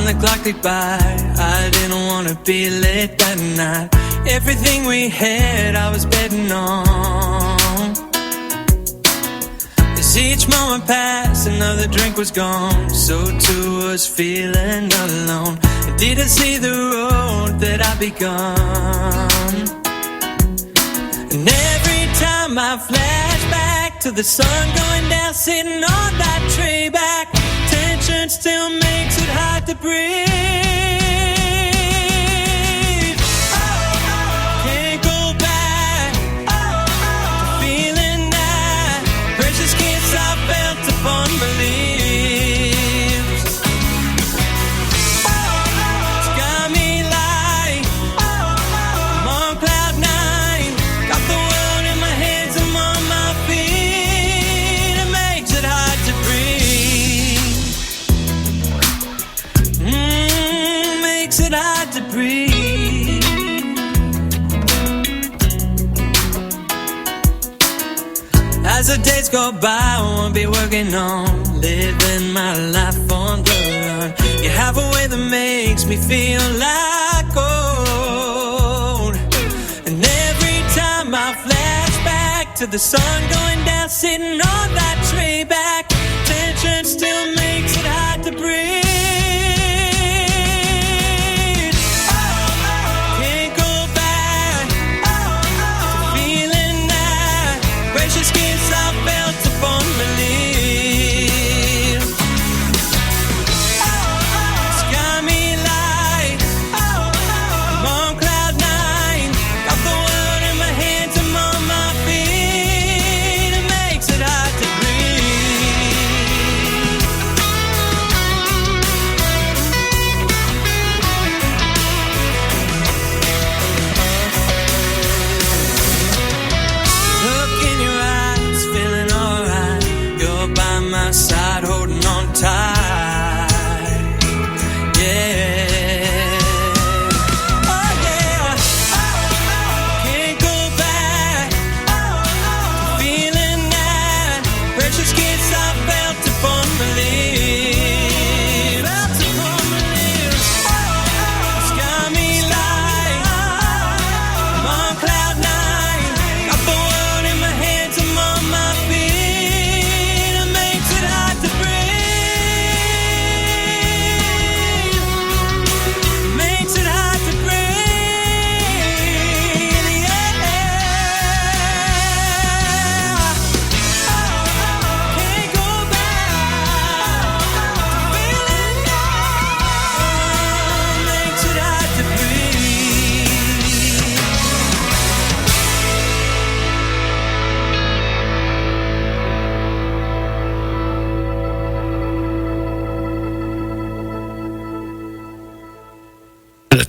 and the clock ticked by. I didn't want to be late that night. Everything we had I was betting on. As each moment passed, another drink was gone. So too was feeling alone. I didn't see the road that I'd begun. And every time I flash back to the sun going down, sitting on that tree back, tension still makes it hard to breathe. Can't go back to feeling that precious kiss I felt upon beliefs. It's got me like I'm on cloud nine. Got the world in my hands, I'm on my feet. It makes it hard to breathe. Makes it hard to breathe. As the days go by, I won't be working on living my life on the run. You have a way that makes me feel like gold. And every time I flash back to the sun going down, sitting on that tree back, tension still makes it hard to breathe. Can't go back to feeling that precious kiss I felt upon belief. It's got me like I'm on cloud nine. Got the world in my hands, I'm on my feet. It makes it hard to breathe. Look in your eyes, feeling alright. You're by my side, holding on tight. Yeah. Oh yeah. Can't go back to feeling that precious kiss I felt upon belief. Felt upon belief. It's got me like I'm on cloud nine. Got the world in my hands, I'm on my feet. It makes it hard to breathe. Makes it hard to breathe. Yeah. Can't go back to feeling that. Makes it hard to breathe.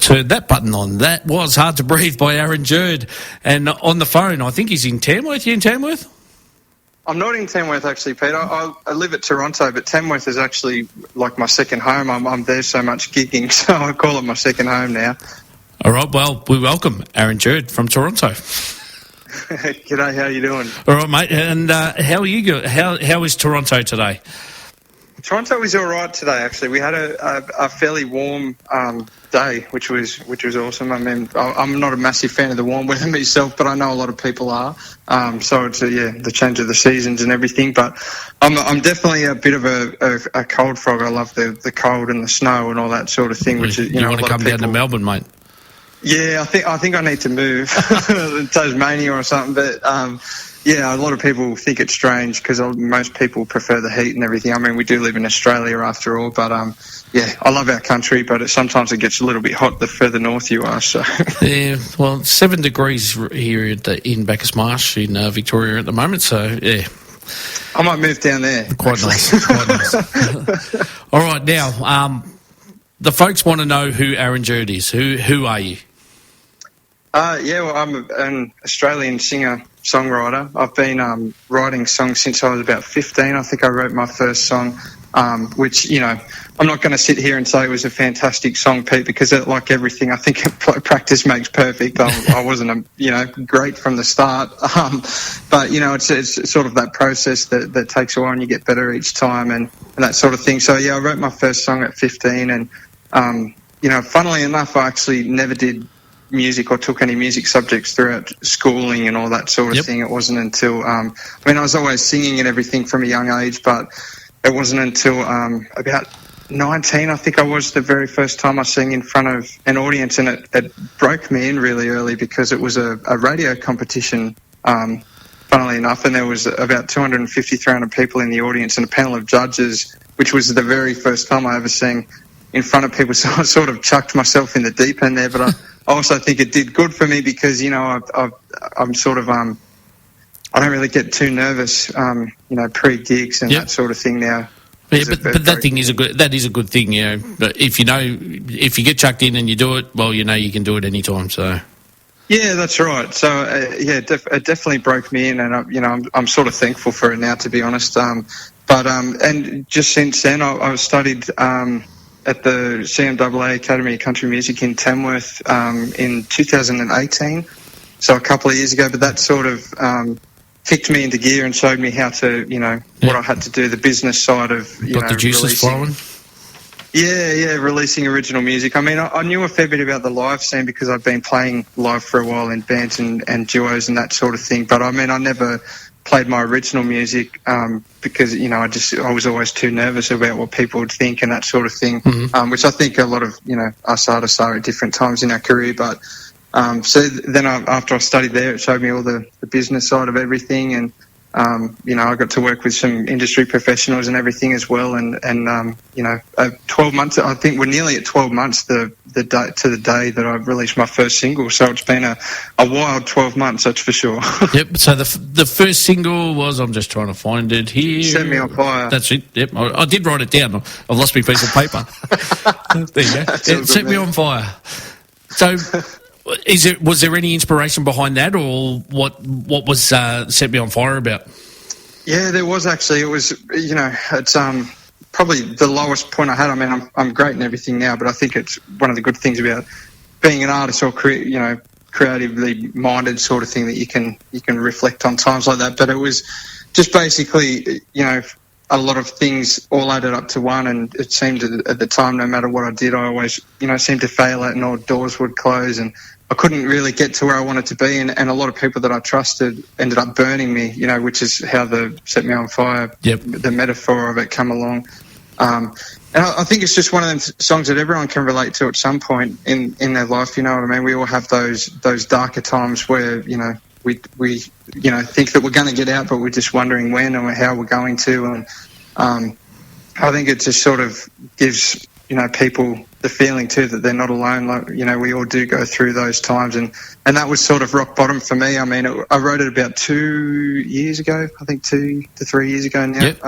Turn that button on. That was Hard to Breathe by Aaron Jurd. And on the phone, I think he's in Tamworth. You in Tamworth? I'm not in Tamworth, actually, Peter. I live at Toronto, but Tamworth is actually like my second home. I'm there so much gigging, so I call it my second home now. All right, well, we welcome Aaron Jurd from Toronto. G'day, how you doing? All right, mate. And how are you? How is Toronto today? Toronto was all right today, actually. We had a fairly warm day, which was awesome. I mean, I'm not a massive fan of the warm weather myself, but I know a lot of people are. So it's the change of the seasons and everything. But I'm definitely a bit of a cold frog. I love the cold and the snow and all that sort of thing. Which is, you want to come down to Melbourne, mate? Yeah, I think I need to move to Tasmania or something. But yeah, a lot of people think it's strange because most people prefer the heat and everything. I mean, we do live in Australia after all, but yeah, I love our country, but sometimes it gets a little bit hot the further north you are. So yeah, well, 7 degrees here in Bacchus Marsh in Victoria at the moment. So yeah, I might move down there. Quite nice. Quite nice. All right, now the folks want to know who Aaron Jurd is. Who are you? Yeah, well, I'm an Australian singer-songwriter. I've been writing songs since I was about 15. I think I wrote my first song, which, you know, I'm not going to sit here and say it was a fantastic song, Pete, because like everything, I think practice makes perfect. I wasn't, great from the start. But, you know, it's sort of that process that takes a while and you get better each time and that sort of thing. So, yeah, I wrote my first song at 15 and funnily enough, I actually never did music or took any music subjects throughout schooling and all that sort of thing. It wasn't until, I was always singing and everything from a young age, but it wasn't until about 19, I think I was, the very first time I sang in front of an audience, and it broke me in really early because it was a radio competition, funnily enough, and there was about 250, 300 people in the audience and a panel of judges, which was the very first time I ever sang in front of people, so I sort of chucked myself in the deep end there, but I also think it did good for me because, I'm sort of, I don't really get too nervous, pre-gigs and that sort of thing now. Yeah, but that is a good thing, But if you get chucked in and you do it, well, you can do it anytime, so. Yeah, that's right. So, it definitely broke me in, and, I'm sort of thankful for it now, to be honest. And just since then, I've studied, at the CMAA Academy of Country Music in Tamworth in 2018, so a couple of years ago. But that sort of kicked me into gear and showed me how to, what I had to do, the business side of, got the juices flowing. Yeah, releasing original music. I mean, I knew a fair bit about the live scene because I've been playing live for a while in bands and duos and that sort of thing. But I mean, I never played my original music because I was always too nervous about what people would think and that sort of thing, which I think a lot of us artists are at different times in our career. But so then after I studied there, it showed me all the business side of everything, and I got to work with some industry professionals and everything as well, and 12 months. I think we're nearly at 12 months the day that I released my first single. So it's been a wild 12 months, that's for sure. Yep. So the first single was, I'm just trying to find it here. Set Me on Fire. That's it. Yep. I did write it down. I've lost my piece of paper. There you go. Set Me on Fire. So. Was there any inspiration behind that, or what was Set Me on Fire about? Yeah, there was actually. It was, it's probably the lowest point I had. I mean, I'm great and everything now, but I think it's one of the good things about being an artist or creatively minded sort of thing, that you can reflect on times like that. But it was just basically, a lot of things all added up to one, and it seemed at the time, no matter what I did, I always, seemed to fail at, and all doors would close, and I couldn't really get to where I wanted to be, and a lot of people that I trusted ended up burning me, which is how the Set Me on Fire, the metaphor of it, come along. And I think it's just one of them songs that everyone can relate to at some point in their life, you know what I mean? We all have those darker times where, we think that we're going to get out, but we're just wondering when and how we're going to. And I think it just sort of gives, people the feeling too that they're not alone. Like, we all do go through those times, and that was sort of rock bottom for me. I mean, I wrote it about 2 years ago, I think 2 to 3 years ago now. Yep.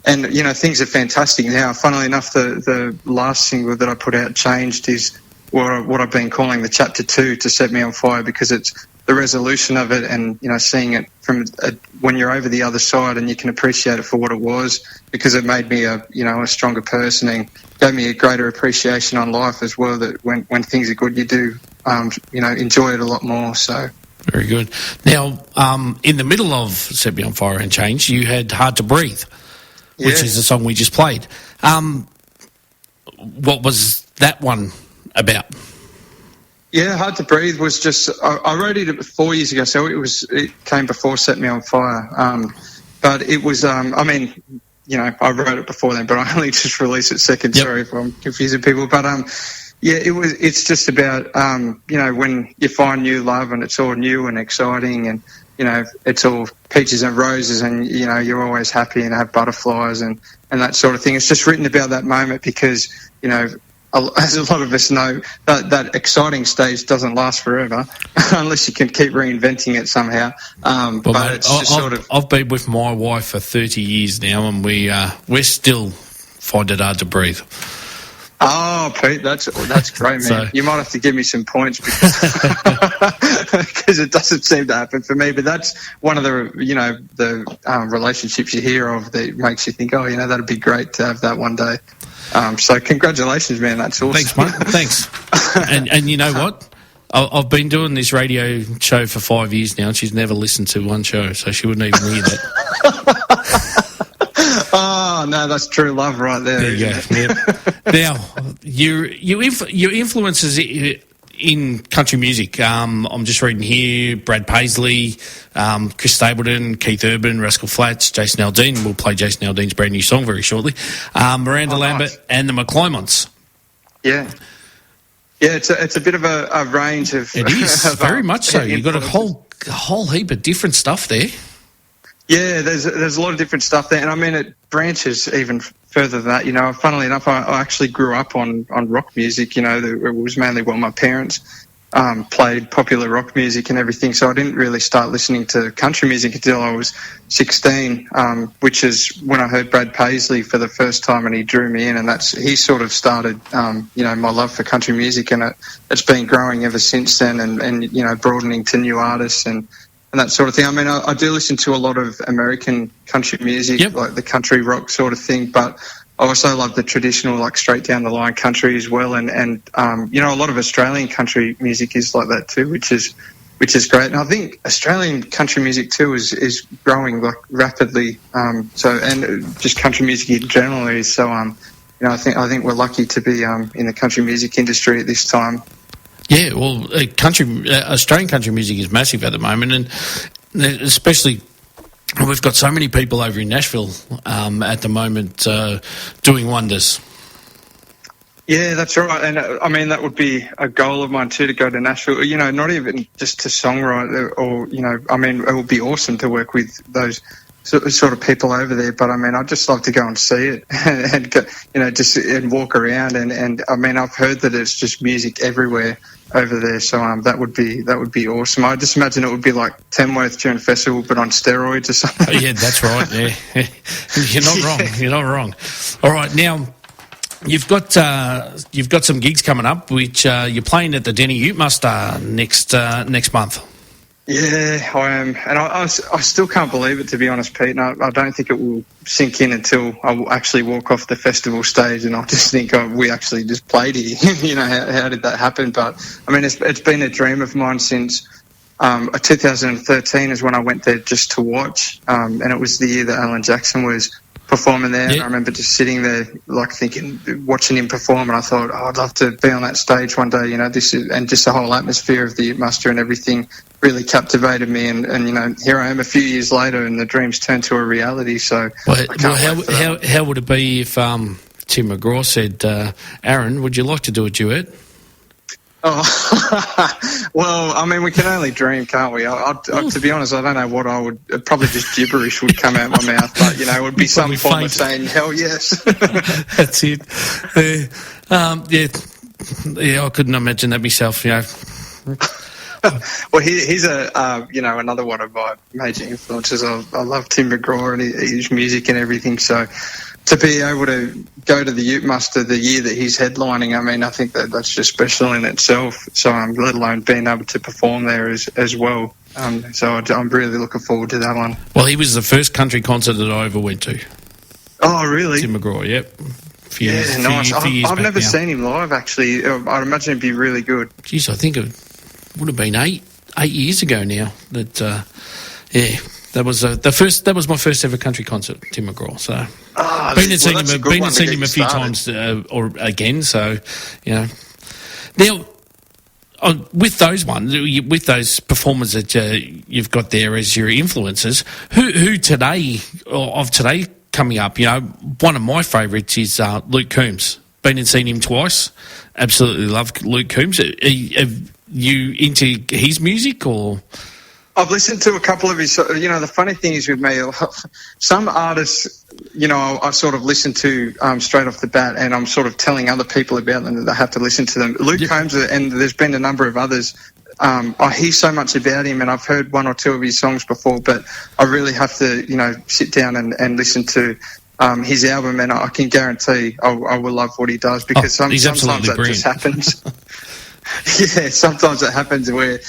And things are fantastic now. Funnily enough, the last single that I put out, Changed, is what I've been calling the chapter 2 to Set Me on Fire, because it's the resolution of it, and seeing it from when you're over the other side, and you can appreciate it for what it was, because it made me a stronger person and gave me a greater appreciation on life as well. That when things are good, you do enjoy it a lot more. So very good. Now, in the middle of Set Me on Fire and Change, you had Hard to Breathe, which is the song we just played. What was that one about? Yeah, Hard to Breathe was just, I wrote it 4 years ago, so it came before Set Me on Fire. But it was, I wrote it before then, but I only just released it second. Yep. Sorry if I'm confusing people. But it's just about, when you find new love and it's all new and exciting, and, it's all peaches and roses, and, you're always happy and have butterflies and that sort of thing. It's just written about that moment because, as a lot of us know, that exciting stage doesn't last forever unless you can keep reinventing it somehow. Well, but mate, it's just I've been with my wife for 30 years now, and we're still find it hard to breathe. Oh, Pete, that's great, man. So, you might have to give me some points because it doesn't seem to happen for me. But that's one of the relationships you hear of that makes you think, oh, that'd be great to have that one day. So congratulations, man. That's awesome. Thanks, mate. Thanks. And you know what? I've been doing this radio show for 5 years now, and she's never listened to one show, so she wouldn't even hear that. Oh no, that's true love right there. There you go. Yep. Now, your influences in country music. I'm just reading here: Brad Paisley, Chris Stapleton, Keith Urban, Rascal Flatts, Jason Aldean. We'll play Jason Aldean's brand new song very shortly. Miranda Lambert and the McClymonts. Yeah. Yeah, it's a bit of a range of. It is very much so. You've got a whole heap of different stuff there. Yeah, there's a lot of different stuff there, and I mean it branches even further than that. You know, funnily enough, I actually grew up on rock music. You know, it was mainly what my parents played, popular rock music and everything. So I didn't really start listening to country music until I was 16, which is when I heard Brad Paisley for the first time, and he drew me in, and he sort of started, you know, my love for country music, and it's been growing ever since then, and you know, broadening to new artists and that sort of thing. I mean, I do listen to a lot of American country music, yep, like the country rock sort of thing, but I also love the traditional, like straight down the line country as well. And you know, a lot of Australian country music is like that too, which is great. And I think Australian country music too is growing like rapidly. So, and just country music in general is so. You know, I think we're lucky to be in the country music industry at this time. Yeah, well, Australian country music is massive at the moment, and especially we've got so many people over in Nashville at the moment doing wonders. Yeah, that's right. And I mean, that would be a goal of mine too, to go to Nashville. You know, not even just to songwrite or, you know, I mean, it would be awesome to work with those sort of people over there, but I mean, I'd just love to go and see it and you know, just and walk around and I mean, I've heard that it's just music everywhere over there, so that would be awesome. I just imagine it would be like Tamworth during festival, but on steroids or something. Oh, yeah, that's right. Yeah, you're not wrong. You're not wrong. All right, now you've got some gigs coming up, which you're playing at the Denny Ute Muster next month. Yeah, I am, and I still can't believe it, to be honest, Pete. And I don't think it will sink in until I will actually walk off the festival stage, and I'll just think, oh, we actually just played here. You know, how did that happen? But I mean, it's been a dream of mine since 2013 is when I went there just to watch, and it was the year that Alan Jackson was performing there. Yeah. And I remember just sitting there, like thinking, watching him perform, and I thought, oh, I'd love to be on that stage one day. You know, and just the whole atmosphere of the Ute Muster and everything really captivated me. And you know, here I am a few years later, and the dreams turned to a reality. So, how would it be if Tim McGraw said, Aaron, would you like to do a duet? Oh, well, I mean, we can only dream, can't we? To be honest, I don't know what I would. Probably just gibberish would come out my mouth, but you know, it would be some form of saying "hell yes." That's it. Yeah, I couldn't imagine that myself. You know. Well, he's another one of my major influences. I love Tim McGraw and his music and everything. So to be able to go to the Ute Muster the year that he's headlining, I mean, I think that's just special in itself. So let alone being able to perform there as well. So I'm really looking forward to that one. Well, he was the first country concert that I ever went to. Oh, really? Tim McGraw, yep. Nice. I've never seen him live, actually. I'd imagine it'd be really good. Geez, I think it would have been 8 years ago now. That was that was my first ever country concert, Tim McGraw. So been and seen him a few times or again. So you know, now with those performers that you've got there as your influences, who today coming up, you know, one of my favourites is Luke Combs. Been and seen him twice. Absolutely love Luke Combs. Have you into his music or? I've listened to a couple of his, you know, the funny thing is with me, some artists, you know, I sort of listen to straight off the bat, and I'm sort of telling other people about them that they have to listen to them. Luke Combs, and there's been a number of others, I hear so much about him, and I've heard one or two of his songs before, but I really have to, you know, sit down and listen to his album, and I can guarantee I will love what he does, because sometimes that just happens. Yeah, sometimes it happens where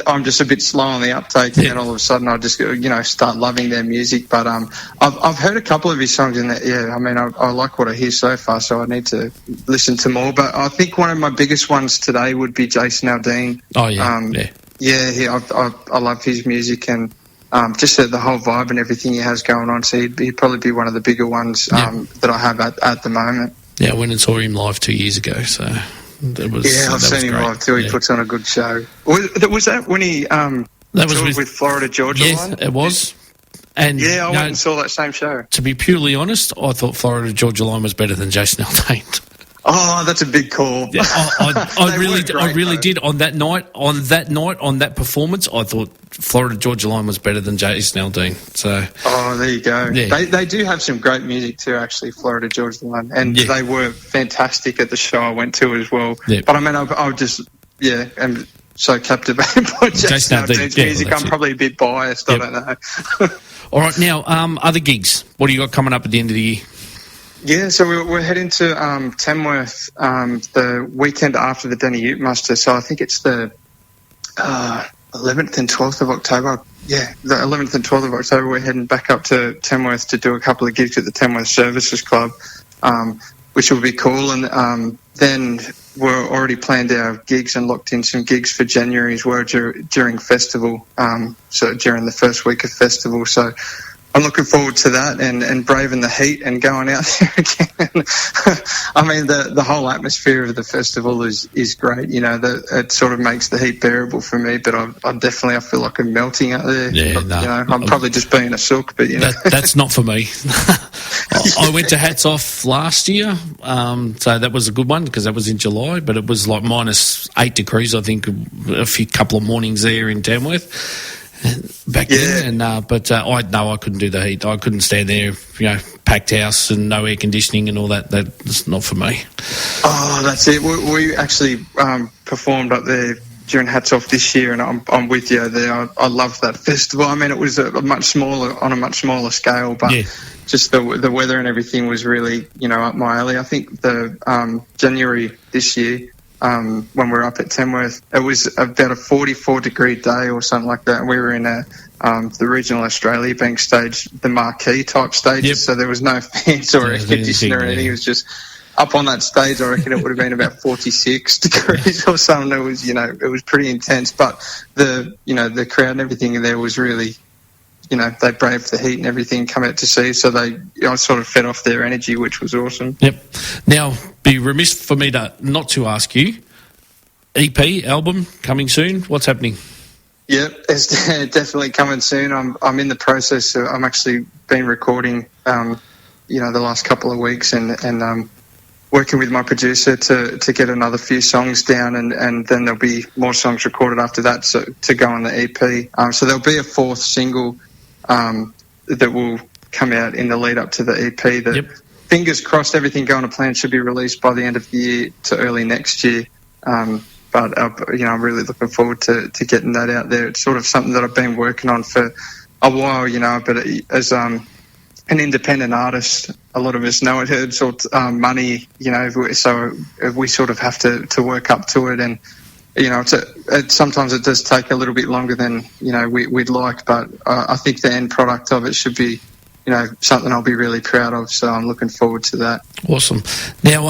I'm just a bit slow on the uptake, and then all of a sudden I just, you know, start loving their music. But I've heard a couple of his songs, and I mean, I like what I hear so far, so I need to listen to more. But I think one of my biggest ones today would be Jason Aldean. Oh yeah, I love his music, and just the whole vibe and everything he has going on. So he'd probably be one of the bigger ones that I have at the moment. Yeah, I went and saw him live 2 years ago, so that was I've seen him great. live too. He puts on a good show. Was that when he toured with Florida Georgia Line? Yes, it was. And I went and saw that same show. To be purely honest, I thought Florida Georgia Line was better than Jason Aldean. Oh, that's a big call. Yeah, I really did. On that performance, I thought Florida Georgia Line was better than Jason Aldean. So, there you go. Yeah. They do have some great music too, actually, Florida Georgia Line, and they were fantastic at the show I went to as well. Yeah. But I mean, I just am so captivated by Jason Aldean's music. I'm probably a bit biased. Yep. I don't know. All right, now other gigs. What do you got coming up at the end of the year? Yeah, so we're heading to Tamworth the weekend after the Denny Ute Muster. So I think it's the 11th and 12th of October. Yeah, the 11th and 12th of October. We're heading back up to Tamworth to do a couple of gigs at the Tamworth Services Club, which will be cool. And then we're already planned our gigs and locked in some gigs for January as well during festival. So during the first week of festival. So I'm looking forward to that and braving the heat and going out there again. I mean, the whole atmosphere of the festival is great. You know, it sort of makes the heat bearable for me, but I feel like I'm melting out there. Yeah, but, you know, I'm probably just being a sook, but you know. That's not for me. I went to Hats Off last year, so that was a good one because that was in July, but it was like -8 degrees, I think, a couple of mornings there in Tamworth. Back then, but I couldn't do the heat. I couldn't stand there, packed house and no air conditioning and all that. That's not for me. Oh, that's it. We actually performed up there during Hats Off this year, and I'm with you there. I love that festival. I mean, it was on a much smaller scale, but just the weather and everything was really up my alley. I think the January this year. When we were up at Tamworth, it was about a 44-degree day or something like that, and we were in the regional Australia Bank stage, the marquee type stages, so there was no fans or air conditioner or anything. It was just up on that stage. I reckon it would have been about 46 degrees or something. It was, it was pretty intense, but the crowd and everything in there was really, they braved the heat and everything, come out to see, so I sort of fed off their energy, which was awesome. Yep. Now, be remiss for me not to ask you, EP, album, coming soon? What's happening? Yep, it's definitely coming soon. I'm in the process. I'm actually been recording, the last couple of weeks and working with my producer to get another few songs down, and then there'll be more songs recorded after that to go on the EP. So there'll be a fourth single that will come out in the lead up to the EP that, fingers crossed, everything going to plan, should be released by the end of the year to early next year. But I'm really looking forward to getting that out there. It's sort of something that I've been working on for a while, but as an independent artist, a lot of us know it hurts money, so we sort of have to work up to it, and sometimes it does take a little bit longer than we'd like, but I think the end product of it should be something I'll be really proud of, so I'm looking forward to that. Awesome. Now,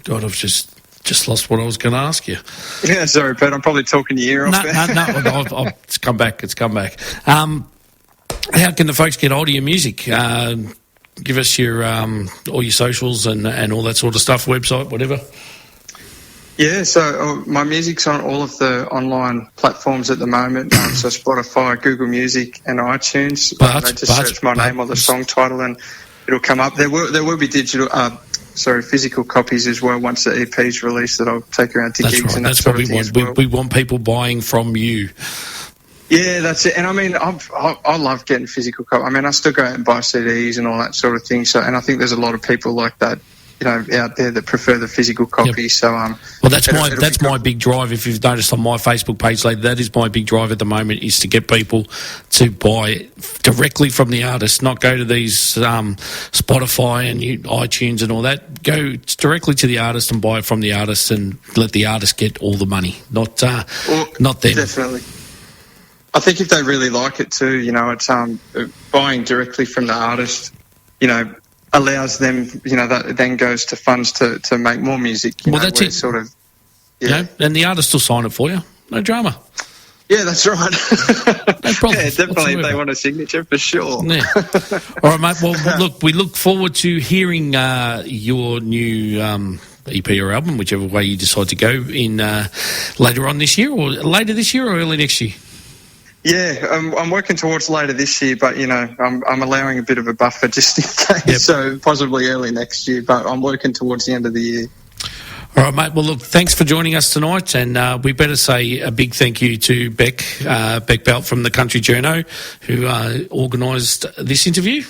God, I've just lost what I was going to ask you. Yeah, sorry, Pete, I'm probably talking your ear off. No, it's come back. How can the folks get hold of your music? Give us your all your socials and all that sort of stuff, website, whatever. Yeah, so my music's on all of the online platforms at the moment, so Spotify, Google Music and iTunes. They just search my name or the song title and it'll come up. There will be physical copies as well once the EP is released that I'll take around to gigs and that sort of thing as well. We want people buying from you. Yeah, that's it. And I mean, I love getting physical copies. I mean, I still go out and buy CDs and all that sort of thing. So, and I think there's a lot of people like that, out there that prefer the physical copy. Yep. So, well, that's my big drive. If you've noticed on my Facebook page, that is my big drive at the moment, is to get people to buy directly from the artist, not go to these Spotify and iTunes and all that. Go directly to the artist and buy it from the artist, and let the artist get all the money, not them. Definitely. I think if they really like it too, it's buying directly from the artist, allows them, that then goes to funds to make more music. That's it. Sort of, and the artist will sign it for you. No drama. Yeah, that's right. No problem. Yeah, definitely. If they whatsoever. want a signature, for sure. Yeah. All right, mate. Well, look, we look forward to hearing your new EP or album, whichever way you decide to go in later on this year, or later this year, or early next year. Yeah, I'm working towards later this year, but, you know, I'm allowing a bit of a buffer just in case, Yep. so possibly early next year, but I'm working towards the end of the year. All right, mate. Well, look, thanks for joining us tonight, and we better say a big thank you to Beck Belt from the Country Journo, who organised this interview.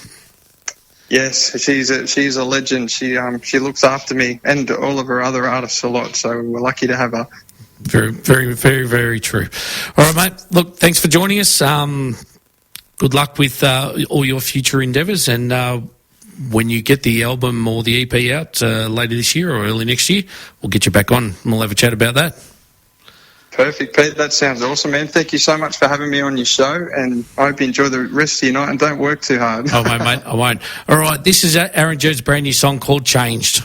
Yes, she's a legend. She looks after me and all of her other artists a lot, so we're lucky to have her. Very, very, very, very true. All right, mate. Look, thanks for joining us. Good luck with all your future endeavours, and when you get the album or the EP out later this year or early next year, we'll get you back on and we'll have a chat about that. Perfect, Pete. That sounds awesome, man. Thank you so much for having me on your show, and I hope you enjoy the rest of your night and don't work too hard. Oh, mate, I won't. All right, this is Aaron Jurd's brand new song called Changed.